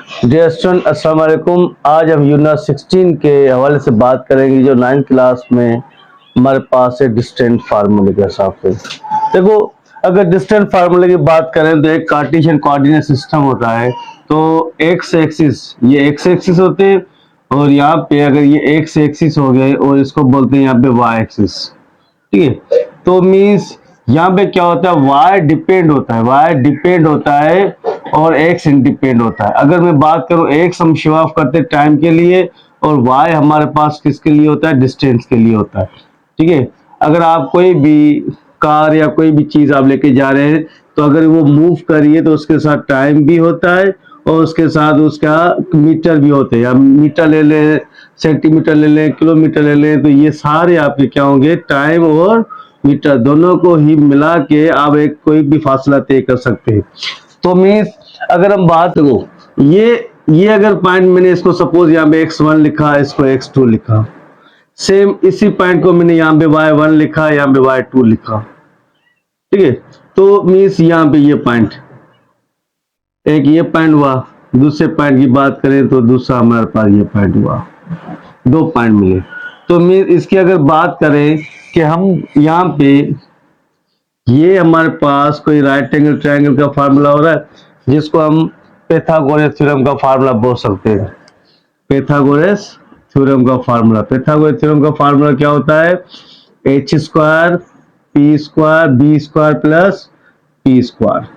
Dear student अस्सलाम वालेकुम। आज हम यूनिट 16 के हवाले से बात करेंगे जो 9th क्लास में हमारे पास है डिस्टेंट फार्मूले के हिसाब से। देखो, अगर डिस्टेंट फार्मूले की बात करें तो एक कार्टेशियन कोऑर्डिनेट सिस्टम होता है। तो एक्स एक्सिस, ये एक्स एक्सिस होते हैं और यहाँ पे अगर ये एक्स एक्सिस हो गए और इसको बोलते हैं यहाँ पे वाई एक्सिस। ठीक है, तो मीन्स यहाँ पे क्या होता है, y डिपेंड होता है और x इंडिपेंड होता है। अगर मैं बात करूं x हम शो ऑफ करते हैं टाइम के लिए और y हमारे पास किसके लिए होता है, डिस्टेंस के लिए होता है। ठीक है, अगर आप कोई भी कार या कोई भी चीज आप लेके जा रहे हैं तो अगर वो मूव करिए तो उसके साथ टाइम भी होता है और उसके साथ उसका मीटर भी होते हैं। मीटर ले लें, सेंटीमीटर ले लें, किलोमीटर ले लें, तो ये सारे आपके क्या होंगे, टाइम और मीटर दोनों को ही मिला के आप एक कोई भी फासला तय कर सकते हैं। तो मीन्स अगर हम बात करो ये अगर पॉइंट मैंने इसको सपोज यहाँ पे x1 लिखा, इसको x2 लिखा, सेम इसी पॉइंट को मैंने यहाँ पे y1 लिखा, यहाँ पे y2 लिखा। ठीक है, तो मीन्स यहाँ पे ये पॉइंट, एक ये पॉइंट हुआ, दूसरे पॉइंट की बात करें तो दूसरा हमारे पास ये पॉइंट हुआ, दो पॉइंट मिले। तो मीन्स इसकी अगर बात करें कि हम यहाँ पे ये हमारे पास कोई राइट एंगल ट्रायंगल का फार्मूला हो रहा है जिसको हम पाइथागोरस थ्योरम का फार्मूला बोल सकते हैं। पाइथागोरस थ्योरम का फार्मूला क्या होता है, h square p square b square plus p square.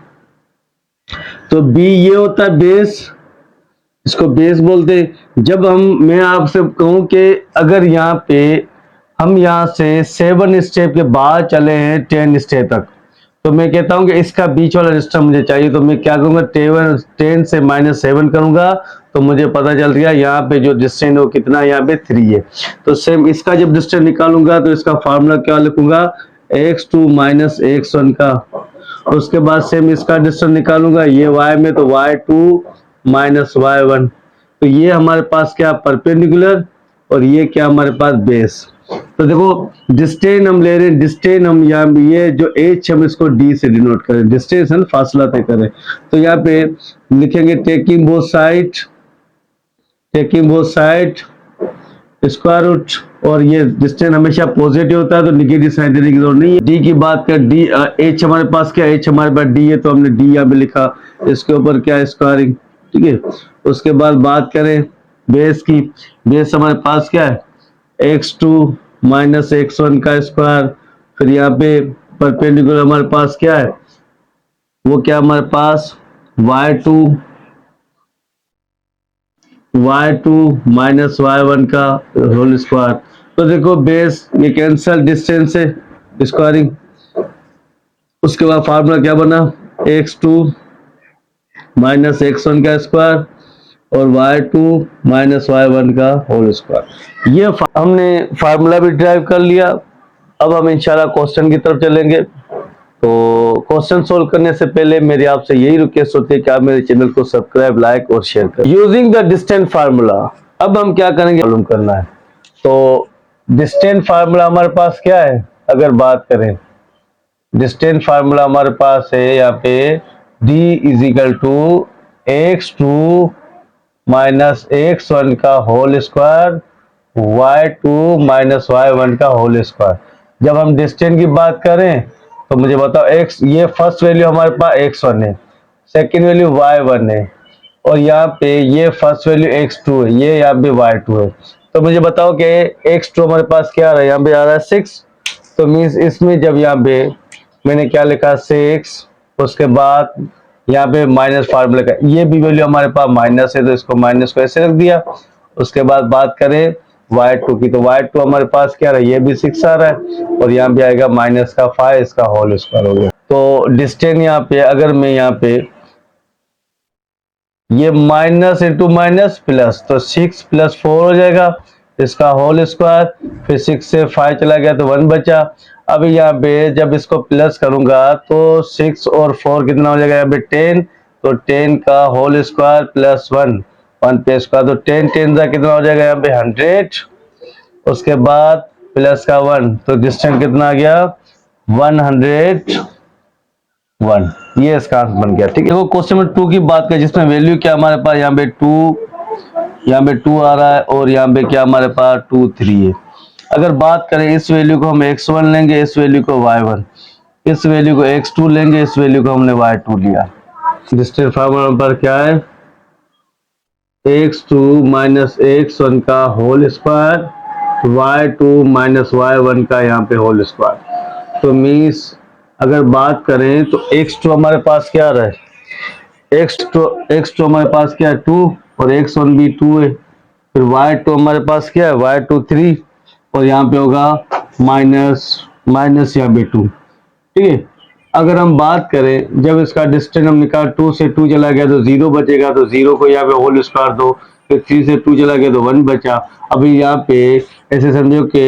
तो b ये होता है बेस, इसको बेस बोलते हैं। जब मैं आपसे कहूं कि अगर यहाँ पे हम यहाँ से 7 स्टेप के बाद चले हैं 10 स्टेप तक, तो मैं कहता हूं कि इसका बीच वाला रिश्ता मुझे चाहिए। तो मैं क्या करूंगा, 10 से -7 करूंगा तो मुझे पता चल गया यहाँ पे जो डिस्टेंस हो कितना, यहाँ पे 3 है। तो सेम इसका जब डिस्टेंस निकालूंगा तो इसका फार्मूला क्या लिखूंगा, x2 माइनस x1 का। उसके बाद सेम इसका डिस्टेंस निकालूंगा, ये y में तो y2 माइनस y1। तो ये हमारे पास क्या, परपेंडिकुलर, और ये क्या हमारे पास बेस। तो देखो डिस्टेंस हम ले रहे हैं, डिस्टेंस हम यहाँ ये जो h हम इसको d से डिनोट करें, डिस्टेंस है फासला तय करें। तो यहाँ पे लिखेंगे taking both side square root, और ये डिस्टेंस हमेशा पॉजिटिव होता है तो निगेटिव साइन देने की जरूरत नहीं है। डी की बात कर, डी h हमारे पास क्या, h हमारे पास d है तो हमने d यहाँ पे लिखा, इसके ऊपर क्या स्क्वायरिंग। ठीक है, उसके बाद बात करें बेस की, बेस हमारे पास क्या है, x2 माइनस x1 का स्क्वायर। फिर यहाँ पे परपेंडिकुलर हमारे पास क्या है, वो क्या हमारे पास y2 माइनस y1 का होल स्क्वायर। तो देखो बेस ये कैंसल, डिस्टेंस से स्क्वायरिंग। उसके बाद फार्मूला क्या बना, x2 माइनस x1 का स्क्वायर और y2 माइनस y1 का होल स्क्वायर। ये हमने फार्मूला भी ड्राइव कर लिया। अब हम इंशाल्लाह क्वेश्चन की तरफ चलेंगे। तो क्वेश्चन सोल्व करने से पहले मेरी आपसे यही रिक्वेस्ट होती है कि आप मेरे चैनल को सब्सक्राइब, लाइक और शेयर करें। यूजिंग द डिस्टेंस फार्मूला, अब हम क्या करेंगे, मालूम करना है। तो डिस्टेंस फार्मूला हमारे पास क्या है, अगर बात करें डिस्टेंस फार्मूला हमारे पास है यहाँ पे d is equal to x2 minus x1 का whole square, y2 minus y1 का होल स्क्वायर। जब हम डिस्टेंस की बात करें तो मुझे बताओ x, ये फर्स्ट वैल्यू हमारे पास x1 है, सेकंड वैल्यू y1 है, और यहाँ पे ये फर्स्ट वैल्यू x2 है, ये यहाँ पे y2 है। तो मुझे बताओ कि x2 हमारे पास क्या आ रहा है, यहाँ पे आ रहा है 6। तो मीन्स इसमें जब यहाँ पे मैंने क्या लिखा 6, उसके बाद यहाँ पे माइनस फार्मूला का, ये भी वैल्यू हमारे पास माइनस है तो इसको माइनस को ऐसे रख दिया। उसके बाद बात करें y2 की, तो y2 हमारे पास क्या रहा है, ये भी 6 आ रहा है और यहाँ पे आएगा माइनस का 5, इसका होल स्क्वायर हो गया। तो डिस्टेंस यहाँ पे अगर मैं यहाँ पे ये माइनस इंटू माइनस प्लस, तो 6 + 4 हो जाएगा, इसका होल स्क्वायर। फिर 6 से 5 चला गया तो 1 बचा। अब यहाँ पे जब इसको प्लस करूंगा तो 6 और 4 कितना हो जाएगा, यहाँ पे 10, तो 10 का होल स्क्वायर प्लस 1 पे स्क्वायर, तो 10 10 कितना हो जाएगा, यहाँ पे 100। उसके बाद प्लस का 1, तो डिस्टेंस कितना आ गया, 101। ये इसका आंसर बन गया। ठीक है, वो क्वेश्चन नंबर 2 की बात करें जिसमें वैल्यू क्या हमारे पास यहाँ पे 2, यहाँ पे 2 आ रहा है और यहाँ पे क्या हमारे पास 2 3 है। अगर बात करें इस वैल्यू को हम x1 लेंगे, इस वैल्यू को y1, इस वैल्यू को x2 लेंगे, इस वैल्यू को हमने y2 लिया। डिस्टेंस फार्मूला पर क्या है, x2 माइनस x1 का whole square, y2 minus y1 का यहाँ पे होल स्क्वायर। तो मीन्स अगर बात करें तो x2 हमारे पास क्या रहा है, x2 हमारे पास क्या है 2 और x1 भी 2 है। फिर y2 हमारे पास क्या है, y2 3 और यहाँ पे होगा माइनस यहाँ पे 2। ठीक है, अगर हम बात करें जब इसका डिस्टेंस हम निकाल 2 से 2 चला गया तो 0 बचेगा, तो 0 को यहाँ पे होल स्क्वायर दो, फिर 3 से 2 चला गया तो 1 बचा। अभी यहाँ पे ऐसे समझो कि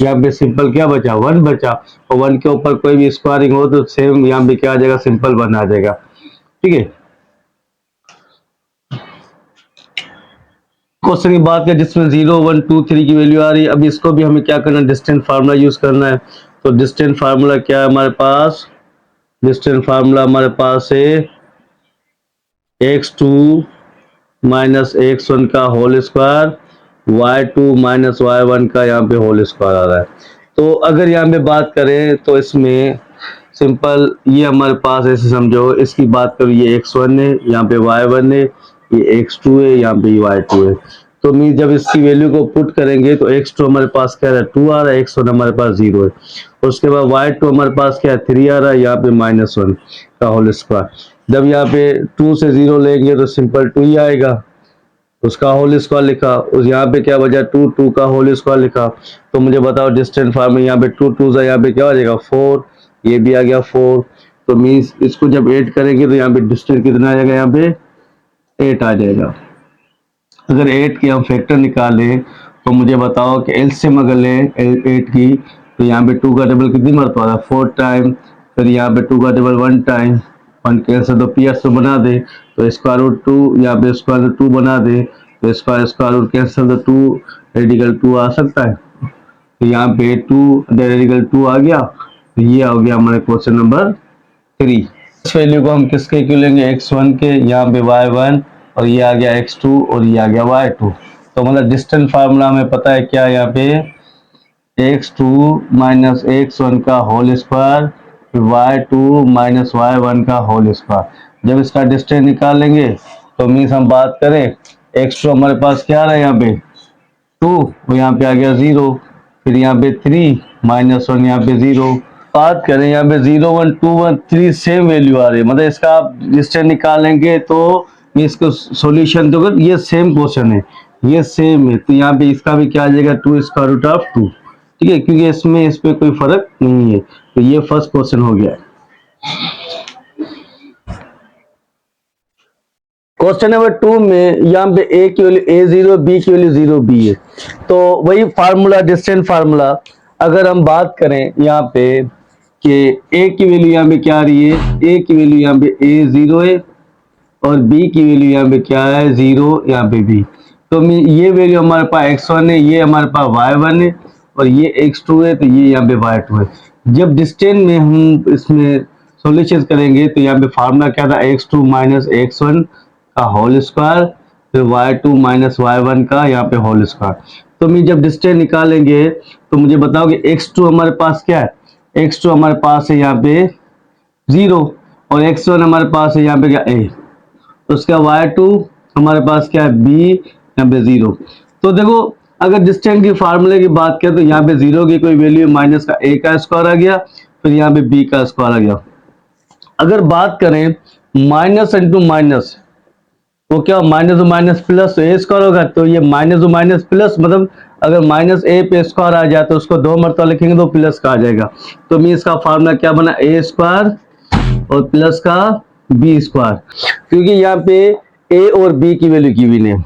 यहाँ पे सिंपल क्या बचा, 1 बचा, और 1 के ऊपर कोई भी स्क्वायरिंग हो तो सेम यहाँ पे क्या आ जाएगा, सिंपल 1 आ जाएगा। ठीक है, क्वेश्चन की बात है जिसमें 0 1 2 3 की वैल्यू आ रही है। अब इसको भी हमें क्या करना है, डिस्टेंस फार्मूला यूज करना है। तो डिस्टेंस फार्मूला क्या है हमारे पास, डिस्टेंस फार्मूला हमारे पास है x2 माइनस x1 का whole square, y2 minus y1 का यहाँ पे होल स्क्वायर आ रहा है। तो अगर यहाँ पे बात करें तो इसमें सिंपल ये हमारे पास ऐसे समझो, इसकी बात करूँ ये x1 है, यहाँ पे y1 है, ये x2 है, यहाँ पे y2 है। तो मीन जब इसकी वैल्यू को पुट करेंगे तो x2 हमारे पास क्या है 2 आ रहा है, x1 हमारे पास 0 है। उसके बाद y2 हमारे पास क्या है 3 आ रहा है, यहाँ पे -1 का होल स्क्वायर। जब यहाँ पे 2 से 0 लेंगे तो सिंपल 2 ही आएगा, उसका होल स्क्वायर लिखा, उस यहाँ पे क्या बचा 2 2 का होल स्क्वायर लिखा। तो मुझे बताओ डिस्टेंस फार्मूला यहाँ पे 2 2 से यहाँ पे क्या हो जाएगा 4, ये भी आ गया 4। तो मीन्स इसको जब ऐड करेंगे तो यहाँ पे डिस्टेंस कितना आ जाएगा, यहाँ पे 8 आ जाएगा। अगर 8 की हम फैक्टर निकालें तो मुझे बताओ कि एलसीएम अगर लें 8 की तो यहाँ पे 2 का डबल कितनी मरतबा है 4 टाइम, फिर यहाँ पे 2 का डबल 1 टाइम, 1 कैंसिल तो पी तो बना दे, तो स्क्वायर रूट 2 यहाँ पे स्क्वायर रूट 2 बना दे, तो स्क्वायर रूट कैंसिल तो 2 रेडिकल 2 आ सकता है। तो यहाँ पे 2 रेडिकल 2 आ गया। तो ये आ गया हमारे क्वेश्चन नंबर 3। इस वैल्यू को हम किसके इक्वल लेंगे, x1 के, यहाँ पे y1 और ये आ गया x2 और ये आ गया y2। तो मतलब डिस्टेंस फार्मूला हमें पता है क्या, यहाँ पे x2 माइनस x1 का whole square, y2 minus y1 का होल स्क्वायर। जब इसका डिस्टेंस निकाल लेंगे तो मीन्स हम बात करें x2 हमारे पास क्या आ रहा है यहाँ पे 2 और यहाँ पे आ गया 0, फिर यहाँ पे 3 -1 यहाँ पे 0। बात करें यहाँ पे 0 1 2 1 3 सेम वैल्यू आ रही है, मतलब इसका आप डिस्टेंस निकालेंगे तो इसको सॉल्यूशन दोगे, ये सेम क्वेश्चन है, ये सेम है, तो यहाँ पे इसका भी क्या आ जाएगा 2 स्क्वायर रूट ऑफ 2। ठीक है, क्योंकि इसमें इस पे कोई फर्क नहीं है। तो ये फर्स्ट क्वेश्चन हो गया। क्वेश्चन नंबर 2 में यहाँ पे a की वैल्यू a0, b की वैल्यू 0b है। तो वही फार्मूला, डिस्टेंस फार्मूला अगर हम बात करें यहाँ पे कि a की वैल्यू यहाँ पे क्या आ रही है, a की वैल्यू यहाँ पे a0 है और b की वैल्यू यहाँ पे क्या है 0, यहाँ पे b। तो ये वैल्यू हमारे पास x1 है, ये हमारे पास y1 है और ये x2 है, तो ये यहाँ पे y2 है। जब डिस्टेंस में हम इसमें सॉल्यूशन करेंगे तो यहाँ पे फार्मूला क्या था, x2 माइनस x1 का होल स्क्वायर, फिर y2 माइनस y1 का यहाँ पे होल स्क्वायर। तो मैं जब डिस्टेंस निकालेंगे तो मुझे बताओ कि x2 हमारे पास क्या है, x2 हमारे पास है यहाँ पे 0 और x1 हमारे पास है यहाँ पे क्या a, तो उसका y2 हमारे पास क्या है b, यहाँ पे 0। तो देखो अगर डिस्टेंस की फार्मूले की बात करें तो यहाँ पे 0 की कोई वैल्यू माइनस का a का स्क्वायर आ गया, फिर यहाँ पे b का स्क्वायर आ गया। अगर बात करें माइनस इंटू माइनस, वो क्या माइनस माइनस प्लस ए स्क्वायर होगा, तो ये माइनस माइनस प्लस, मतलब अगर माइनस ए पे स्क्वायर आ जाए तो उसको 2 मरतबा लिखेंगे तो प्लस का आ जाएगा। तो मैं इसका फार्मूला क्या बना, ए स्क्वायर और प्लस का बी स्क्वायर, क्योंकि यहाँ पे ए और बी की वैल्यू की हुई है।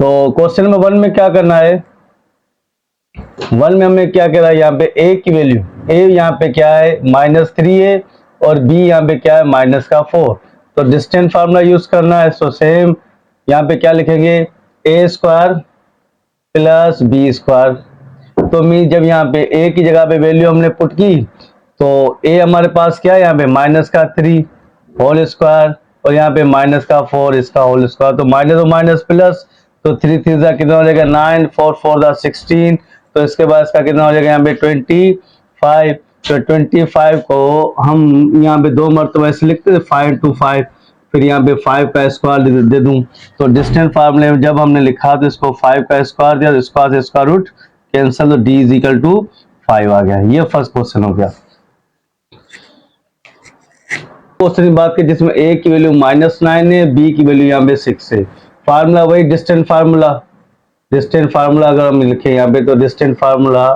तो क्वेश्चन नंबर 1 में क्या करना है, 1 में हमें क्या कह रहा है, यहाँ पे ए की वैल्यू, ए यहाँ पे क्या है -3 है और बी यहाँ पे क्या है -4। तो डिस्टेंस फार्मूला यूज करना है। सो सेम यहाँ पे क्या लिखेंगे, ए स्क्वायर प्लस बी स्क्वायर। तो मी जब यहाँ पे ए की जगह पे वैल्यू हमने पुट की तो ए हमारे पास क्या है, यहाँ पे माइनस का 3 होल स्क्वायर और यहाँ पे माइनस का 4 इसका होल स्क्वायर, तो माइनस और माइनस प्लस, तो 3 3 का कितना हो जाएगा 9, 4 4 16, तो इसके बाद इसका कितना हो जाएगा यहाँ पे 25। तो 25 को हम यहाँ पे दो मरतबा ऐसे लिखते थे 5 to 5, फिर यहाँ पे 5 का स्क्वायर दे दूं, तो डिस्टेंस फार्मूले में जब हमने लिखा तो इसको 5 का स्क्वायर दिया, तो स्क्वायर से स्क्वायर रूट कैंसिल, तो d इज इक्वल टू 5 आ गया। ये फर्स्ट क्वेश्चन हो गया। क्वेश्चन की बात करें जिसमें a की वैल्यू -9 है, b की वैल्यू यहाँ पे 6 है। फार्मूला वही डिस्टेंस फार्मूला, डिस्टेंस फार्मूला अगर हम लिखे यहाँ पे तो डिस्टेंस फार्मूला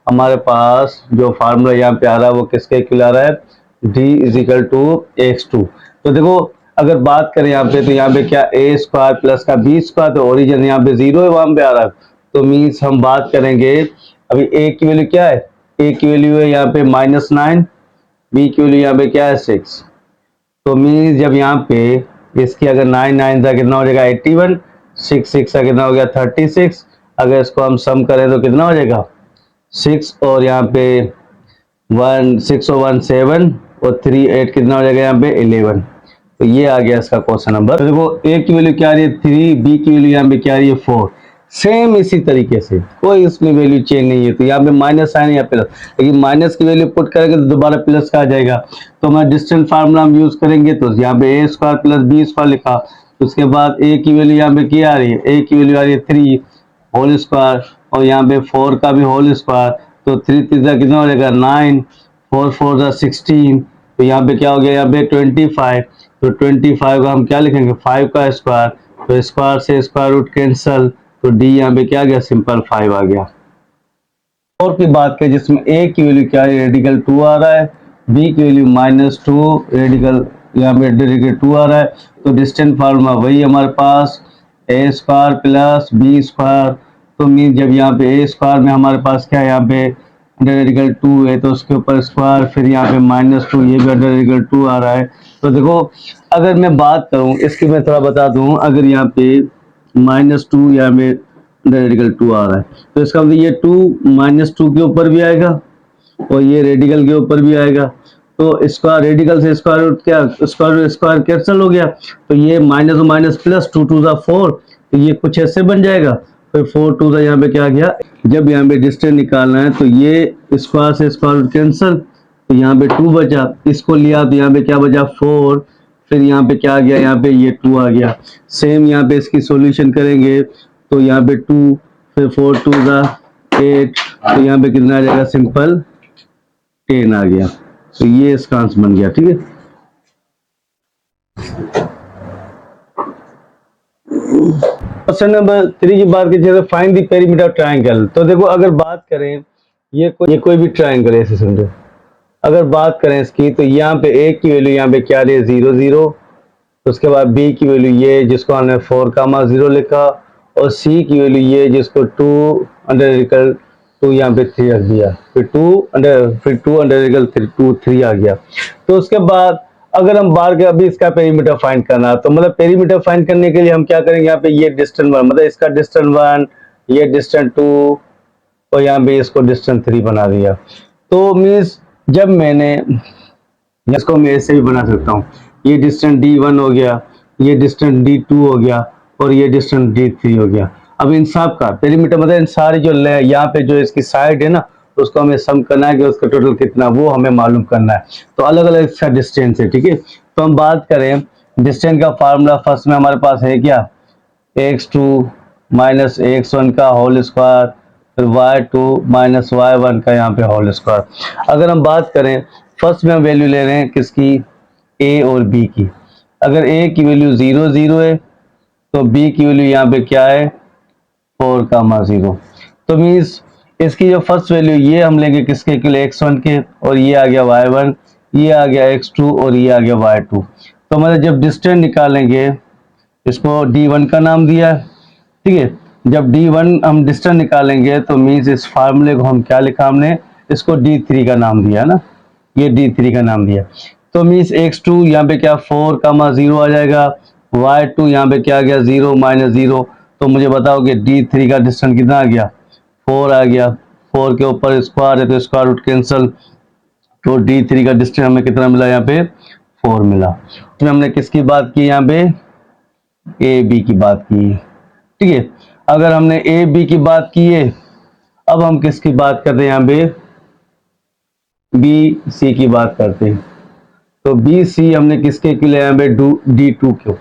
हमारे पास जो फार्मूला यहाँ पे आ रहा है वो किसके इक्वल आ रहा है, d is equal to x2। तो देखो अगर बात करें यहाँ पे तो यहाँ पे क्या a स्क्वायर प्लस का b स्क्वायर, तो ओरिजिन यहाँ पे 0 है वहां पे आ रहा है, तो मीन्स हम बात करेंगे अभी a की वैल्यू क्या है, a की वैल्यू है यहाँ पे -9, b की वैल्यू यहाँ पे क्या है 6, तो मीन्स जब यहाँ पे इसकी अगर 9 9 का कितना हो जाएगा 81, 6 6 का कितना हो गया 36, अगर इसको हम सम करें तो कितना हो जाएगा 6 और यहाँ पे 1 6 और 1 7 और 3 8 कितना हो जाएगा यहाँ पे 11। तो ये आ गया इसका क्वेश्चन नंबर। तो देखो a की वैल्यू क्या आ रही है 3, b की वैल्यू यहाँ पे क्या आ रही है 4, सेम इसी तरीके से कोई इसमें वैल्यू चेंज नहीं है, तो यहाँ पे माइनस साइन या प्लस, लेकिन माइनस की वैल्यू पुट करेंगे तो दोबारा प्लस का आ जाएगा, तो हमारा डिस्टेंस फार्मूला हम यूज करेंगे, तो यहाँ पे a square plus b square लिखा, उसके बाद a की वैल्यू यहाँ पे क्या आ रही है, a की वैल्यू आ रही है 3 होल स्क्वायर और यहाँ पे 4 का भी होल स्क्वायर, तो 3 3 कितना हो जाएगा 9, 4 4 16, तो यहाँ पे क्या हो गया यहाँ पे 25, तो 25 को हम क्या लिखेंगे 5 का स्क्वायर, तो स्क्वायर से स्क्वायर रूट कैंसल, तो d यहाँ पे क्या आ गया सिंपल 5 आ गया। और की बात करें जिसमें a की वैल्यू क्या है रेडिकल 2 आ रहा है, b की वैल्यू -2 रेडिकल यहाँ पे रेडिकल 2 आ रहा है, तो डिस्टेंस फार्मूला वही हमारे पास a square plus b square, तो मीन जब यहाँ पे a स्क्वायर में हमारे पास क्या है यहाँ पे रेडिकल 2 है तो उसके ऊपर स्क्वायर, फिर यहाँ पे -2 ये भी रेडिकल 2 आ रहा है। तो देखो अगर मैं बात करूँ इसकी मैं थोड़ा बता दूँ, अगर यहाँ पे -2 यहाँ में रेडिकल 2 आ रहा है तो इसका मतलब ये 2 -2 के ऊपर भी आएगा और ये रेडिकल के ऊपर भी आएगा, तो स्क्वायर रेडिकल से स्क्वायर रूट क्या स्क्वायर कैंसिल हो गया, तो ये माइनस और माइनस प्लस 2 2 4, तो ये कुछ ऐसे बन जाएगा, फिर 4 2 यहाँ पे क्या गया, जब यहाँ पे डिस्टेंस निकालना है तो ये स्क्वायर से स्क्वायर रूट कैंसिल, तो यहाँ पे 2 बचा, इसको लिया तो यहाँ पे क्या बचा 4, फिर यहाँ पे क्या आ गया यहाँ पे ये 2 आ गया। सेम यहाँ पे इसकी सॉल्यूशन करेंगे तो यहाँ पे 2 फिर 4 2 8, तो यहाँ पे कितना आ जाएगा सिंपल 10 आ गया, तो ये इसका आंसर बन गया। ठीक है, क्वेश्चन नंबर 3 की बात की फाइंड द पेरीमीटर ट्रायंगल। तो देखो अगर बात करें ये कोई भी ट्रायंगल है ऐसे समझो, अगर बात करें इसकी तो यहाँ पे a की वैल्यू यहाँ पे क्या रही है 0 0, उसके बाद b की वैल्यू ये जिसको हमने 4,0 लिखा और c की वैल्यू ये जिसको 2 यहाँ पे 3 रख दिया, फिर 2 आ गया। तो उसके बाद अगर हम बार के अभी इसका पेरीमीटर फाइंड करना तो मतलब पेरीमीटर फाइंड करने के लिए हम क्या करेंगे, यहाँ पे ये डिस्टेंस 1 मतलब इसका डिस्टेंस 1, ये डिस्टेंस 2 और यहाँ पे इसको डिस्टेंस 3 बना दिया, तो मीन्स जब मैंने इसको मैं ऐसे भी बना सकता हूँ, ये डिस्टेंस D1 हो गया, ये डिस्टेंस D2 हो गया और ये डिस्टेंस D3 हो गया। अब इन सब का पेरीमीटर मतलब इन सारी जो यहाँ पे जो इसकी साइड है ना उसको हमें सम करना है कि उसका टोटल कितना वो हमें मालूम करना है, तो अलग अलग इसका डिस्टेंस है। ठीक है, तो हम बात करें डिस्टेंस का फार्मूला फर्स्ट में हमारे पास है क्या x2 माइनस x1 का होल स्क्वायर, फिर y2 माइनस y1 का यहाँ पे होल स्क्वायर। अगर हम बात करें फर्स्ट में हम वैल्यू ले रहे हैं किसकी a और b की, अगर a की वैल्यू 0 0 है तो b की वैल्यू यहाँ पे क्या है 4,0, तो मीन्स इसकी जो फर्स्ट वैल्यू ये हम लेंगे किसके इक्वल x1 के, और ये आ गया y1, ये आ गया x2 और ये आ गया y2। तो मतलब जब डिस्टेंस निकालेंगे इसको d1 का नाम दिया है। ठीक है, जब d1 हम डिस्टेंस निकालेंगे तो मीन्स इस फार्मूले को हम क्या लिखा हमने इसको d3 का नाम दिया ना, ये d3 का नाम दिया, तो मीन्स x2 यहाँ पे क्या 4,0 आ जाएगा, y2 यहाँ पे क्या आ गया 0 -0, तो मुझे बताओ कि d3 का डिस्टेंस कितना आ गया 4 आ गया, 4 के ऊपर स्क्वायर है तो स्क्वायर रूट कैंसिल, तो D3 का डिस्टेंस हमें कितना मिला यहाँ पे 4 मिला। तो हमने किसकी बात की यहाँ पे ए बी की बात की, ठीक है। अगर हमने ए बी की बात की है, अब हम किसकी बात करते हैं यहाँ पे बी सी की बात करते हैं। तो बी सी हमने किसके के लिए यहाँ पे D2 क्यों,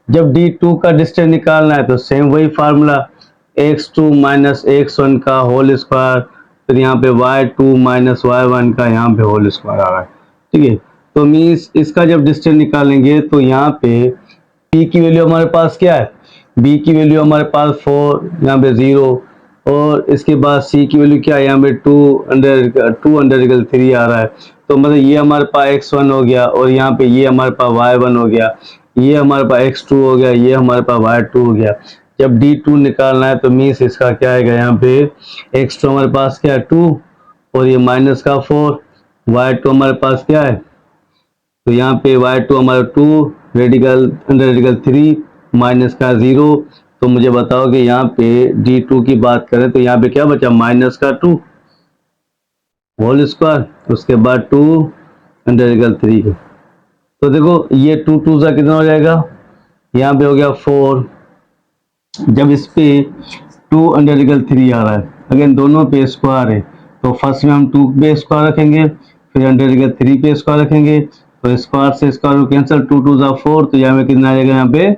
जब D2 का डिस्टेंस निकालना है तो सेम वही फार्मूला x2 माइनस x1 का होल स्क्वायर, फिर यहाँ पे y2 माइनस y1 का यहाँ पे होल स्क्वायर आ रहा है, ठीक है। तो मीन्स इसका जब डिस्टेंस निकालेंगे तो यहाँ पे p की वैल्यू हमारे पास क्या है, b की वैल्यू हमारे पास 4, यहाँ पे 0, और इसके बाद c की वैल्यू क्या है, यहाँ पे 2√3 आ रहा है। तो मतलब ये हमारे पास x1 हो गया, और यहाँ पे ये हमारे पास y1 हो गया, ये हमारे पास x2 हो गया, ये हमारे पास y2 हो गया। जब D2 निकालना है तो मीन्स इसका क्या आएगा, यहाँ पे x2 हमारे पास क्या है 2, और ये माइनस का 4, y2 हमारे पास क्या है, तो यहाँ पे y2 हमारा 2 रेडिकल अंडर रेडिकल 3 माइनस का 0। तो मुझे बताओ कि यहाँ पे D2 की बात करें तो यहाँ पे क्या बचा, माइनस का 2 होल स्क्वायर, उसके बाद 2 अंडर रेडिकल 3 के। तो देखो ये 2 2 सा कितना हो जाएगा, यहाँ पे हो गया 4। जब इस पे 2 अंडर रेडिकल 3 आ रहा है, अगेन दोनों पे स्क्वायर है, तो फर्स्ट में हम 2 पे स्क्वायर रखेंगे, फिर अंडर रेडिकल 3 पे स्क्वायर रखेंगे, तो स्क्वायर से स्क्वायर कैंसिल, 2 2 सा 4, तो यहाँ पे कितना आ जाएगा, यहाँ पे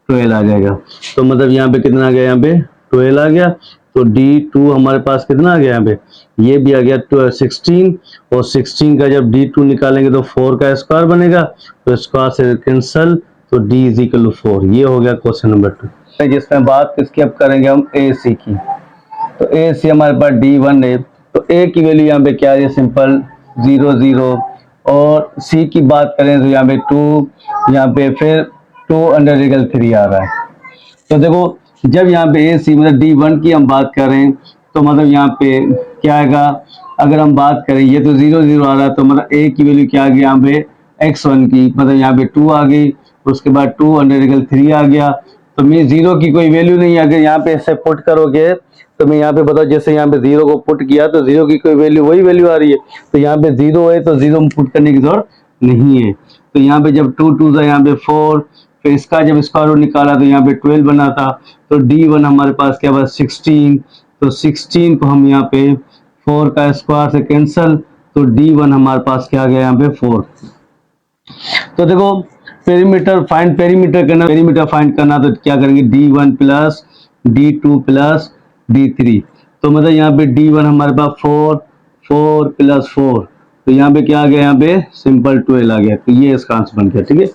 12 आ जाएगा। तो मतलब यहाँ पे कितना आ गया, यहाँ पे 12 आ गया। तो D2 हमारे पास कितना आ गया, यहाँ पे ये भी आ गया 16, और 16 का जब D2 निकालेंगे तो 4 का स्क्वायर बनेगा, तो स्क्वायर से कैंसिल, तो D इज इक्वल टू 4। ये हो गया क्वेश्चन नंबर 2, जिसमें बात किसकी अब करेंगे हम, ए सी की। तो ए सी हमारे पास D1 है, तो ए की वैल्यू यहाँ पे क्या है, सिंपल 0 0, और सी की बात करें तो यहाँ पे 2, यहाँ पे फिर 2 अंडर रेडिकल 3 आ रहा है। तो देखो जब यहाँ पे ए सी मतलब D1 की हम बात करें तो मतलब यहाँ पे क्या आएगा, अगर हम बात करें ये तो 0 0 आ रहा है, तो मतलब ए की वैल्यू क्या आ गई यहाँ पे x1 की, मतलब यहाँ पे 2 आ गई, उसके बाद 2 अंडर रेडिकल 3 आ गया। तो मैं 0 की कोई वैल्यू नहीं, अगर यहाँ पे ऐसे पुट करोगे तो मैं यहाँ पे बताओ, जैसे यहाँ पे 0 को पुट किया तो 0 की कोई वैल्यू वही वैल्यू आ रही है, तो यहाँ पे 0 है तो 0 में पुट करने की जरूरत नहीं है। तो यहाँ पे जब 2 2 था यहाँ पे 4, फिर इसका जब स्क्वायर रूट निकाला तो यहाँ पे 12 बना था, तो D1 हमारे पास क्या बस 16, तो 16 को हम यहाँ पे 4 का स्क्वायर से कैंसल, तो D1 हमारे पास क्या आ गया यहाँ पे 4। तो देखो पेरीमीटर फाइंड करना तो क्या करेंगे, D1 plus D2 plus D3। तो मतलब यहाँ पे D1 हमारे पास 4 4 प्लस 4, तो यहाँ पे क्या आ गया, यहाँ पे सिंपल 12 आ गया। तो ये इसका आंसर बन गया, ठीक है।